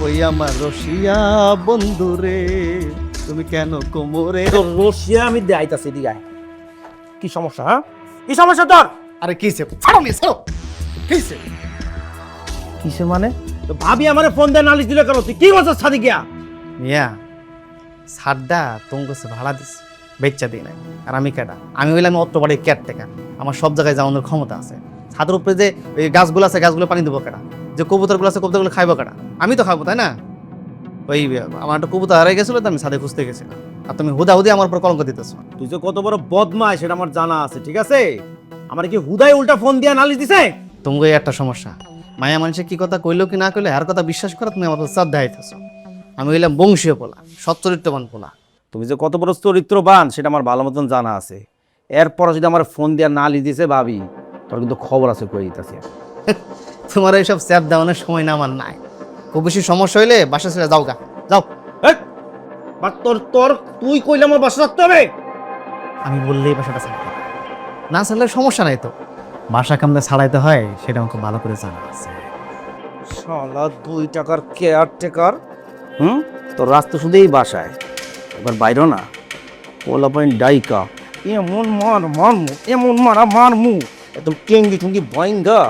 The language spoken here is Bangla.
ওই আমার রসিয়া বন্ধু রে, তুমি কেন কোমরে। তোর রশিয়া আমি দেখাইতাছি দিগায়। কি সমস্যা? হ্যাঁ, কি সমস্যা তোর? আরে কিসে ছাড়ো নি, ছাড়ো। কিসে কিসে মানে? তো ভাবি আমারে ফোন দিয়ে নালিশ দিলে কেন? তুই কি বলছিস সাদি গিয়া? মিয়া সারদা তোমার কাছে ভাড়া দিস, বেচ্চা দিই নাই। আর আমি কেডা? আমি হইলাম অত বাড়ির কেয়ারটেকার। আমার সব জায়গায় যাওয়ানোর ক্ষমতা আছে। ছাদের উপরে যে ওই গাছগুলো আছে, গাছগুলো পানি দেবো কেডা? যে কবুতরগুলো আছে, কবুতরগুলো খাইবো কেডা? আমি তো খাবো, তাই না? ওই আমার একটা কবুতর হারিয়ে গেছিল, তো আমি ছাদে খুঁজতে গেছিলাম। আর তুমি হুদা হুদি আমার উপর কলঙ্ক দিতেছো। তুই যে কত বড় বদমাশ সেটা আমার জানা আছে, ঠিক আছে? আমার কি হুদাই উল্টা ফোন দিয়ে নালিশ দিছে? তুমি এই একটা সমস্যা, মায়া মানুষের কি কথা কইলো কি না কইলে আর কথা বিশ্বাস করো, তুমি আমার চাপ দেখাইতেছো। আমি হইলাম বংশীয় পোলা, সচ্চরিত্রবান পোলা। তুমি যে কত বড় চরিত্রবান সেটা আমার ভালো মতন জানা আছে। এরপর যদি আমার ফোন দিয়ে নালিশ দিছে ভাবি, তোর কিন্তু খবর আছে কই দিতেছি। তোমার এইসব স্যাপ দেওয়ানোর সময় না আমার নাই। খুব বেশি সমস্যা হইলে বাসা ছেড়ে যাও গা, যাও। তোর তোর তুই কইলে আমার বাসা থাকতে হবে? আমি বললেই বাসাটা ছাড়তে হবে। না ছাড়লে সমস্যা নাই তো। বাসা কামলে ছাড়াইতে হয় সেটা আমাকে ভালো করে জানা আছে। শালা 2 টাকার কেয়ারটেকার। তোর রাস্তা শুধুই বাসায়, এবার বাইরও না। পোলা পয়েন্ট ডাইকা এমন মারমু, এমন মারমু, একদম টেঙ্গি টুঙ্গি ভয়ঙ্গা